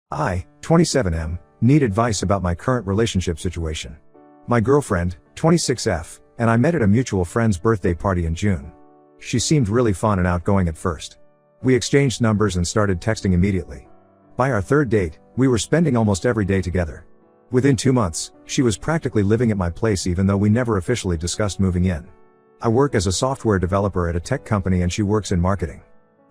I, 27M, need advice about my current relationship situation. My girlfriend, 26F, and I met at a mutual friend's birthday party in June. She seemed really fun and outgoing at first. We exchanged numbers and started texting immediately. By our third date, we were spending almost every day together. Within 2 months, she was practically living at my place even though we never officially discussed moving in. I work as a software developer at a tech company and she works in marketing.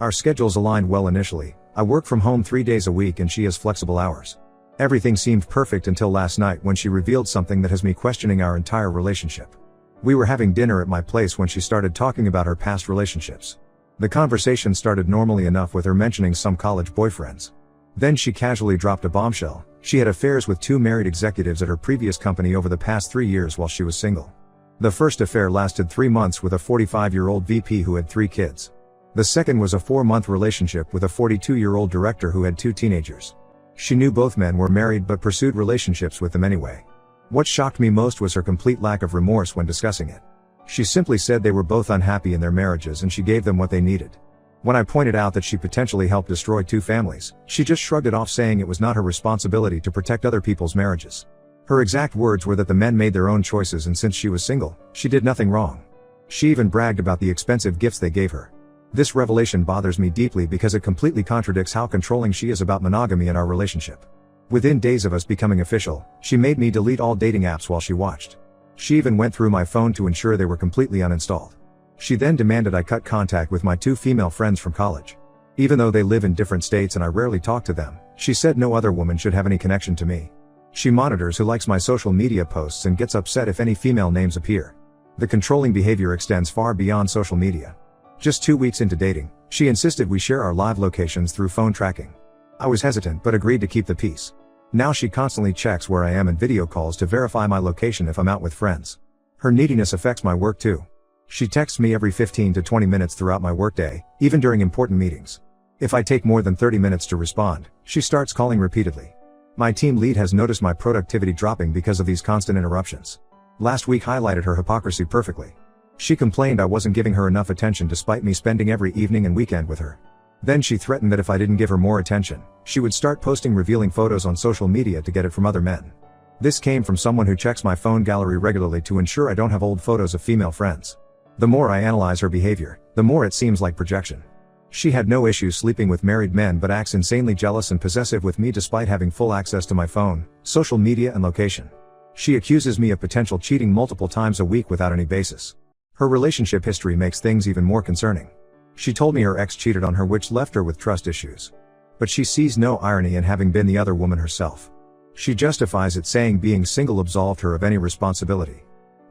Our schedules aligned well initially. I work from home 3 days a week and she has flexible hours. Everything seemed perfect until last night when she revealed something that has me questioning our entire relationship. We were having dinner at my place when she started talking about her past relationships. The conversation started normally enough with her mentioning some college boyfriends. Then she casually dropped a bombshell. She had affairs with 2 married executives at her previous company over the past 3 years while she was single. The first affair lasted 3 months with a 45-year-old VP who had 3 kids. The second was a 4-month relationship with a 42-year-old director who had 2 teenagers. She knew both men were married but pursued relationships with them anyway. What shocked me most was her complete lack of remorse when discussing it. She simply said they were both unhappy in their marriages and she gave them what they needed. When I pointed out that she potentially helped destroy 2 families, she just shrugged it off saying it was not her responsibility to protect other people's marriages. Her exact words were that the men made their own choices and since she was single, she did nothing wrong. She even bragged about the expensive gifts they gave her. This revelation bothers me deeply because it completely contradicts how controlling she is about monogamy in our relationship. Within days of us becoming official, she made me delete all dating apps while she watched. She even went through my phone to ensure they were completely uninstalled. She then demanded I cut contact with my 2 female friends from college. Even though they live in different states and I rarely talk to them, she said no other woman should have any connection to me. She monitors who likes my social media posts and gets upset if any female names appear. The controlling behavior extends far beyond social media. Just 2 weeks into dating, she insisted we share our live locations through phone tracking. I was hesitant but agreed to keep the peace. Now she constantly checks where I am in video calls to verify my location if I'm out with friends. Her neediness affects my work too. She texts me every 15 to 20 minutes throughout my workday, even during important meetings. If I take more than 30 minutes to respond, she starts calling repeatedly. My team lead has noticed my productivity dropping because of these constant interruptions. Last week highlighted her hypocrisy perfectly. She complained I wasn't giving her enough attention despite me spending every evening and weekend with her. Then she threatened that if I didn't give her more attention, she would start posting revealing photos on social media to get it from other men. This came from someone who checks my phone gallery regularly to ensure I don't have old photos of female friends. The more I analyze her behavior, the more it seems like projection. She had no issue sleeping with married men but acts insanely jealous and possessive with me despite having full access to my phone, social media and location. She accuses me of potential cheating multiple times a week without any basis. Her relationship history makes things even more concerning. She told me her ex cheated on her which left her with trust issues. But she sees no irony in having been the other woman herself. She justifies it saying being single absolved her of any responsibility.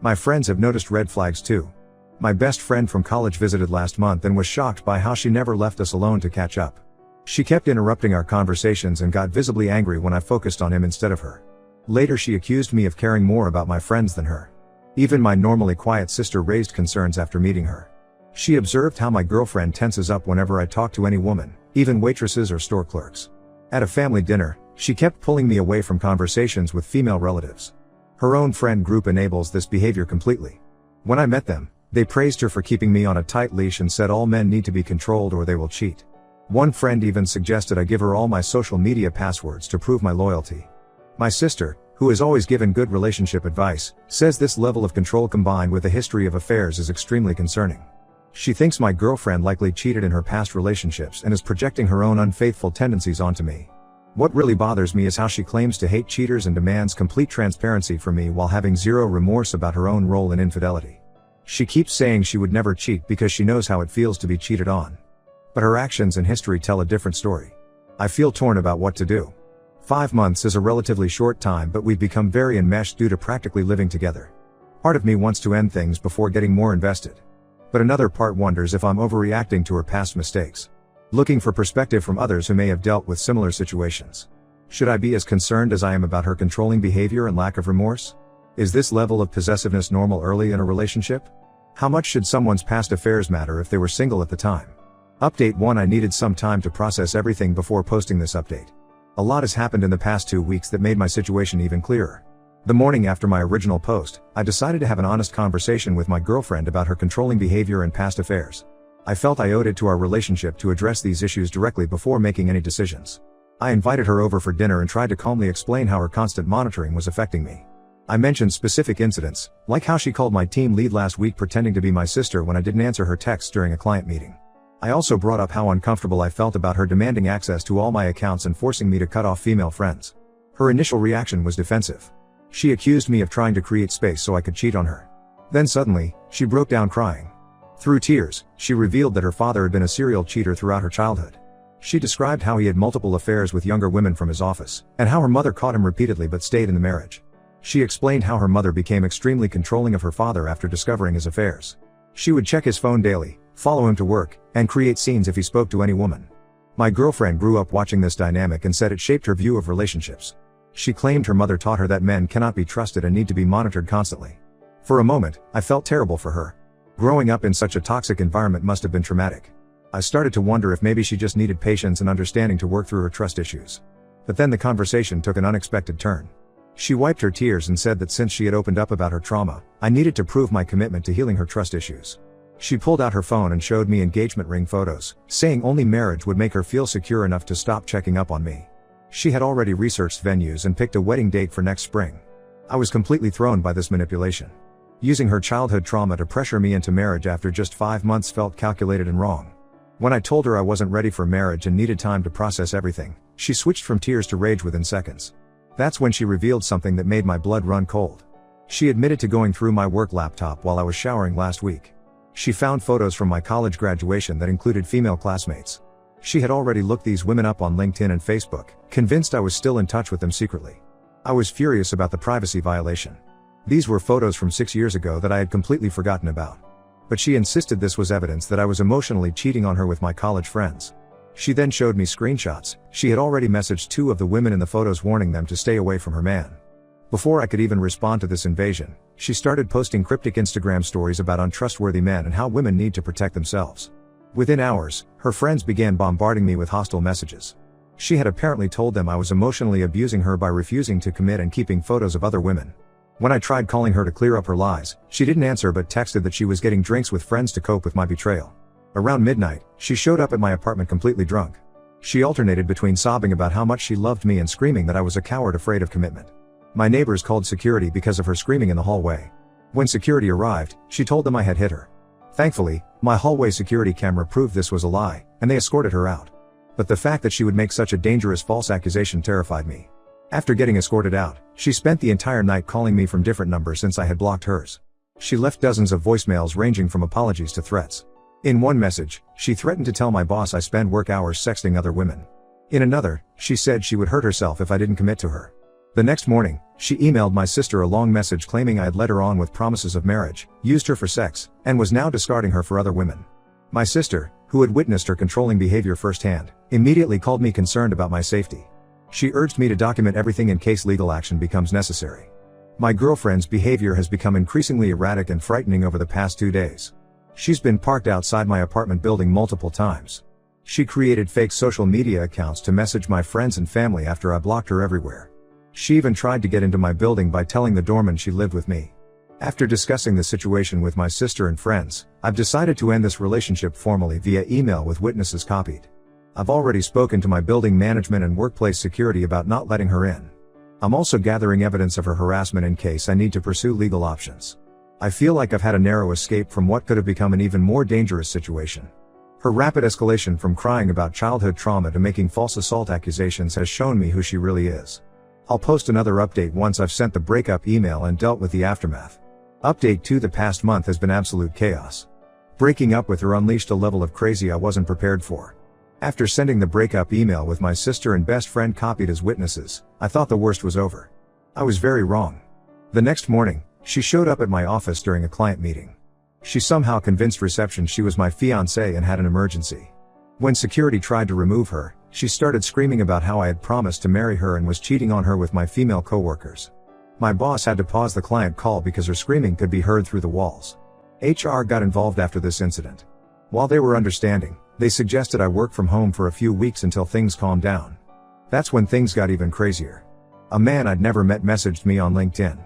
My friends have noticed red flags too. My best friend from college visited last month and was shocked by how she never left us alone to catch up. She kept interrupting our conversations and got visibly angry when I focused on him instead of her. Later she accused me of caring more about my friends than her. Even my normally quiet sister raised concerns after meeting her. She observed how my girlfriend tenses up whenever I talk to any woman, even waitresses or store clerks. At a family dinner, she kept pulling me away from conversations with female relatives. Her own friend group enables this behavior completely. When I met them, they praised her for keeping me on a tight leash and said all men need to be controlled or they will cheat. One friend even suggested I give her all my social media passwords to prove my loyalty. My sister, who has always given good relationship advice, says this level of control combined with a history of affairs is extremely concerning. She thinks my girlfriend likely cheated in her past relationships and is projecting her own unfaithful tendencies onto me. What really bothers me is how she claims to hate cheaters and demands complete transparency from me while having zero remorse about her own role in infidelity. She keeps saying she would never cheat because she knows how it feels to be cheated on. But her actions and history tell a different story. I feel torn about what to do. 5 months is a relatively short time but we've become very enmeshed due to practically living together. Part of me wants to end things before getting more invested. But another part wonders if I'm overreacting to her past mistakes. Looking for perspective from others who may have dealt with similar situations. Should I be as concerned as I am about her controlling behavior and lack of remorse? Is this level of possessiveness normal early in a relationship? How much should someone's past affairs matter if they were single at the time? Update 1: I needed some time to process everything before posting this update. A lot has happened in the past 2 weeks that made my situation even clearer. The morning after my original post, I decided to have an honest conversation with my girlfriend about her controlling behavior and past affairs. I felt I owed it to our relationship to address these issues directly before making any decisions. I invited her over for dinner and tried to calmly explain how her constant monitoring was affecting me. I mentioned specific incidents, like how she called my team lead last week pretending to be my sister when I didn't answer her texts during a client meeting. I also brought up how uncomfortable I felt about her demanding access to all my accounts and forcing me to cut off female friends. Her initial reaction was defensive. She accused me of trying to create space so I could cheat on her. Then suddenly, she broke down crying. Through tears, she revealed that her father had been a serial cheater throughout her childhood. She described how he had multiple affairs with younger women from his office, and how her mother caught him repeatedly but stayed in the marriage. She explained how her mother became extremely controlling of her father after discovering his affairs. She would check his phone daily, follow him to work, and create scenes if he spoke to any woman. My girlfriend grew up watching this dynamic and said it shaped her view of relationships. She claimed her mother taught her that men cannot be trusted and need to be monitored constantly. For a moment, I felt terrible for her. Growing up in such a toxic environment must have been traumatic. I started to wonder if maybe she just needed patience and understanding to work through her trust issues. But then the conversation took an unexpected turn. She wiped her tears and said that since she had opened up about her trauma, I needed to prove my commitment to healing her trust issues. She pulled out her phone and showed me engagement ring photos, saying only marriage would make her feel secure enough to stop checking up on me. She had already researched venues and picked a wedding date for next spring. I was completely thrown by this manipulation. Using her childhood trauma to pressure me into marriage after just 5 months felt calculated and wrong. When I told her I wasn't ready for marriage and needed time to process everything, she switched from tears to rage within seconds. That's when she revealed something that made my blood run cold. She admitted to going through my work laptop while I was showering last week. She found photos from my college graduation that included female classmates. She had already looked these women up on LinkedIn and Facebook, convinced I was still in touch with them secretly. I was furious about the privacy violation. These were photos from 6 years ago that I had completely forgotten about. But she insisted this was evidence that I was emotionally cheating on her with my college friends. She then showed me screenshots. She had already messaged 2 of the women in the photos warning them to stay away from her man. Before I could even respond to this invasion, she started posting cryptic Instagram stories about untrustworthy men and how women need to protect themselves. Within hours, her friends began bombarding me with hostile messages. She had apparently told them I was emotionally abusing her by refusing to commit and keeping photos of other women. When I tried calling her to clear up her lies, she didn't answer but texted that she was getting drinks with friends to cope with my betrayal. Around midnight, she showed up at my apartment completely drunk. She alternated between sobbing about how much she loved me and screaming that I was a coward afraid of commitment. My neighbors called security because of her screaming in the hallway. When security arrived, she told them I had hit her. Thankfully, my hallway security camera proved this was a lie, and they escorted her out. But the fact that she would make such a dangerous false accusation terrified me. After getting escorted out, she spent the entire night calling me from different numbers since I had blocked hers. She left dozens of voicemails ranging from apologies to threats. In one message, she threatened to tell my boss I spend work hours sexting other women. In another, she said she would hurt herself if I didn't commit to her. The next morning, she emailed my sister a long message claiming I had led her on with promises of marriage, used her for sex, and was now discarding her for other women. My sister, who had witnessed her controlling behavior firsthand, immediately called me concerned about my safety. She urged me to document everything in case legal action becomes necessary. My girlfriend's behavior has become increasingly erratic and frightening over the past 2 days. She's been parked outside my apartment building multiple times. She created fake social media accounts to message my friends and family after I blocked her everywhere. She even tried to get into my building by telling the doorman she lived with me. After discussing the situation with my sister and friends, I've decided to end this relationship formally via email with witnesses copied. I've already spoken to my building management and workplace security about not letting her in. I'm also gathering evidence of her harassment in case I need to pursue legal options. I feel like I've had a narrow escape from what could have become an even more dangerous situation. Her rapid escalation from crying about childhood trauma to making false assault accusations has shown me who she really is. I'll post another update once I've sent the breakup email and dealt with the aftermath. Update 2: the past month has been absolute chaos. Breaking up with her unleashed a level of crazy I wasn't prepared for. After sending the breakup email with my sister and best friend copied as witnesses, I thought the worst was over. I was very wrong. The next morning, she showed up at my office during a client meeting. She somehow convinced reception she was my fiancé and had an emergency. When security tried to remove her, she started screaming about how I had promised to marry her and was cheating on her with my female coworkers. My boss had to pause the client call because her screaming could be heard through the walls. HR got involved after this incident. While they were understanding, they suggested I work from home for a few weeks until things calmed down. That's when things got even crazier. A man I'd never met messaged me on LinkedIn.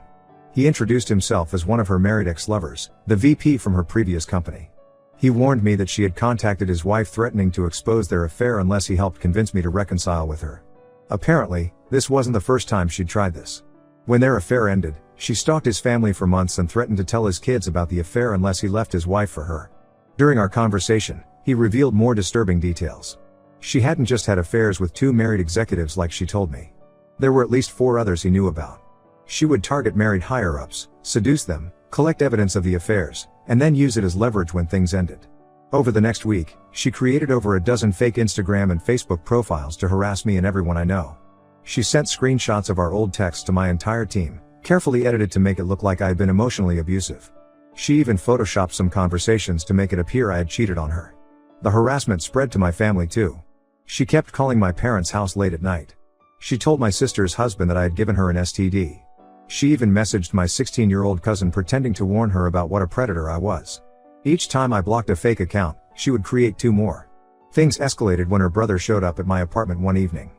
He introduced himself as one of her married ex-lovers, the VP from her previous company. He warned me that she had contacted his wife threatening to expose their affair unless he helped convince me to reconcile with her. Apparently, this wasn't the first time she'd tried this. When their affair ended, she stalked his family for months and threatened to tell his kids about the affair unless he left his wife for her. During our conversation, he revealed more disturbing details. She hadn't just had affairs with 2 married executives like she told me. There were at least 4 others he knew about. She would target married higher-ups, seduce them, collect evidence of the affairs, and then use it as leverage when things ended. Over the next week, she created over a dozen fake Instagram and Facebook profiles to harass me and everyone I know. She sent screenshots of our old texts to my entire team, carefully edited to make it look like I had been emotionally abusive. She even photoshopped some conversations to make it appear I had cheated on her. The harassment spread to my family too. She kept calling my parents' house late at night. She told my sister's husband that I had given her an STD. She even messaged my 16-year-old cousin pretending to warn her about what a predator I was. Each time I blocked a fake account, she would create 2 more. Things escalated when her brother showed up at my apartment one evening.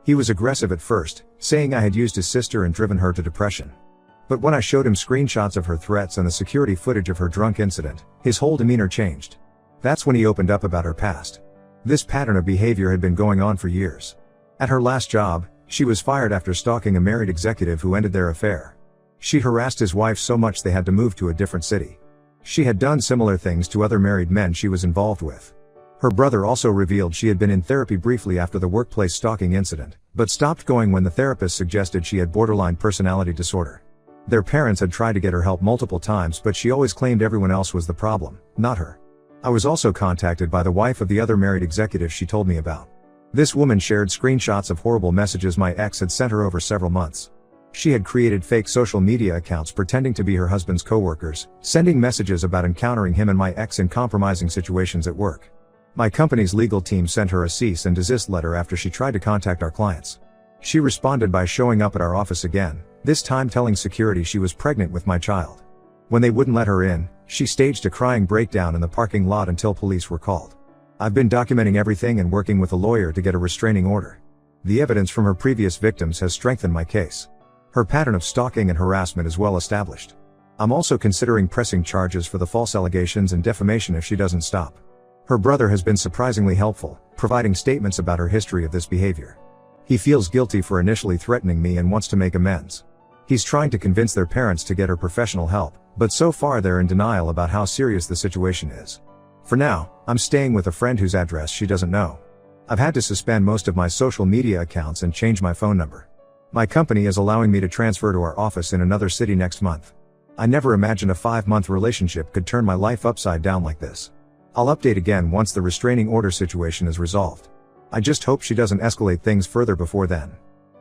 He was aggressive at first, saying I had used his sister and driven her to depression. But when I showed him screenshots of her threats and the security footage of her drunk incident, his whole demeanor changed. That's when he opened up about her past. This pattern of behavior had been going on for years. At her last job, she was fired after stalking a married executive who ended their affair. She harassed his wife so much they had to move to a different city. She had done similar things to other married men she was involved with. Her brother also revealed she had been in therapy briefly after the workplace stalking incident, but stopped going when the therapist suggested she had borderline personality disorder. Their parents had tried to get her help multiple times, but she always claimed everyone else was the problem, not her. I was also contacted by the wife of the other married executive she told me about. This woman shared screenshots of horrible messages my ex had sent her over several months. She had created fake social media accounts pretending to be her husband's coworkers, sending messages about encountering him and my ex in compromising situations at work. My company's legal team sent her a cease and desist letter after she tried to contact our clients. She responded by showing up at our office again, this time telling security she was pregnant with my child. When they wouldn't let her in, she staged a crying breakdown in the parking lot until police were called. I've been documenting everything and working with a lawyer to get a restraining order. The evidence from her previous victims has strengthened my case. Her pattern of stalking and harassment is well established. I'm also considering pressing charges for the false allegations and defamation if she doesn't stop. Her brother has been surprisingly helpful, providing statements about her history of this behavior. He feels guilty for initially threatening me and wants to make amends. He's trying to convince their parents to get her professional help, but so far they're in denial about how serious the situation is. For now, I'm staying with a friend whose address she doesn't know. I've had to suspend most of my social media accounts and change my phone number. My company is allowing me to transfer to our office in another city next month. I never imagined a 5-month relationship could turn my life upside down like this. I'll update again once the restraining order situation is resolved. I just hope she doesn't escalate things further before then.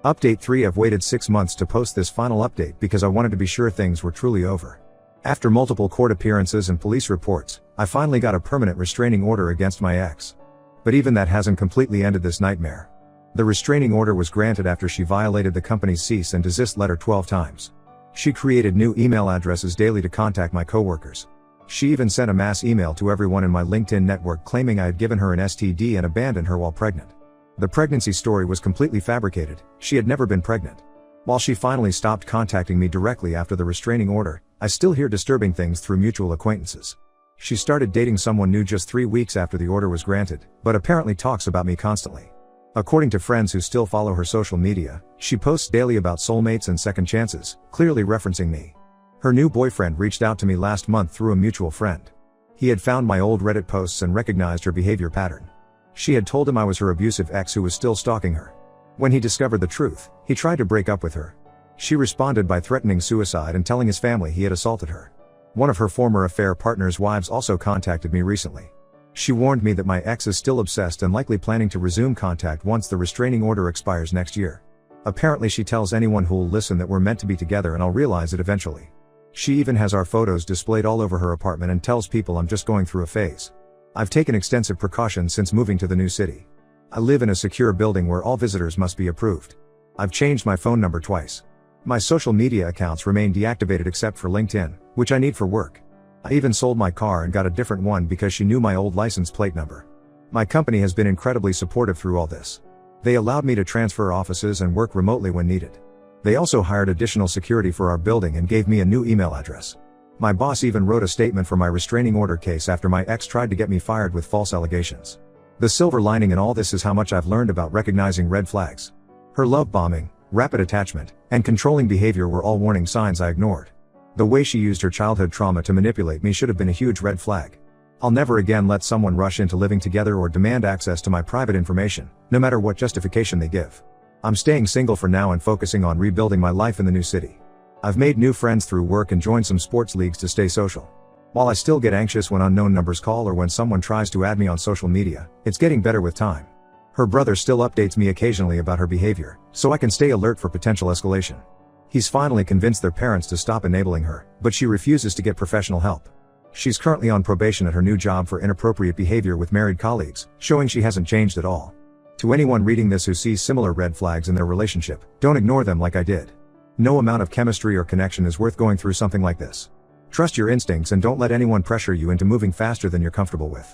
Update 3: I've waited 6 months to post this final update because I wanted to be sure things were truly over. After multiple court appearances and police reports, I finally got a permanent restraining order against my ex. But even that hasn't completely ended this nightmare. The restraining order was granted after she violated the company's cease and desist letter 12 times. She created new email addresses daily to contact my coworkers. She even sent a mass email to everyone in my LinkedIn network claiming I had given her an STD and abandoned her while pregnant. The pregnancy story was completely fabricated. She had never been pregnant. While she finally stopped contacting me directly after the restraining order, I still hear disturbing things through mutual acquaintances. She started dating someone new just 3 weeks after the order was granted, but apparently talks about me constantly. According to friends who still follow her social media, she posts daily about soulmates and second chances, clearly referencing me. Her new boyfriend reached out to me last month through a mutual friend. He had found my old Reddit posts and recognized her behavior pattern. She had told him I was her abusive ex who was still stalking her. When he discovered the truth, he tried to break up with her. She responded by threatening suicide and telling his family he had assaulted her. One of her former affair partner's wives also contacted me recently. She warned me that my ex is still obsessed and likely planning to resume contact once the restraining order expires next year. Apparently she tells anyone who'll listen that we're meant to be together and I'll realize it eventually. She even has our photos displayed all over her apartment and tells people I'm just going through a phase. I've taken extensive precautions since moving to the new city. I live in a secure building where all visitors must be approved. I've changed my phone number twice. My social media accounts remain deactivated except for LinkedIn, which I need for work. I even sold my car and got a different one because she knew my old license plate number. My company has been incredibly supportive through all this. They allowed me to transfer offices and work remotely when needed. They also hired additional security for our building and gave me a new email address. My boss even wrote a statement for my restraining order case after my ex tried to get me fired with false allegations. The silver lining in all this is how much I've learned about recognizing red flags. Her love bombing, rapid attachment, and controlling behavior were all warning signs I ignored. The way she used her childhood trauma to manipulate me should have been a huge red flag. I'll never again let someone rush into living together or demand access to my private information, no matter what justification they give. I'm staying single for now and focusing on rebuilding my life in the new city. I've made new friends through work and joined some sports leagues to stay social. While I still get anxious when unknown numbers call or when someone tries to add me on social media, it's getting better with time. Her brother still updates me occasionally about her behavior, so I can stay alert for potential escalation. He's finally convinced their parents to stop enabling her, but she refuses to get professional help. She's currently on probation at her new job for inappropriate behavior with married colleagues, showing she hasn't changed at all. To anyone reading this who sees similar red flags in their relationship, don't ignore them like I did. No amount of chemistry or connection is worth going through something like this. Trust your instincts and don't let anyone pressure you into moving faster than you're comfortable with.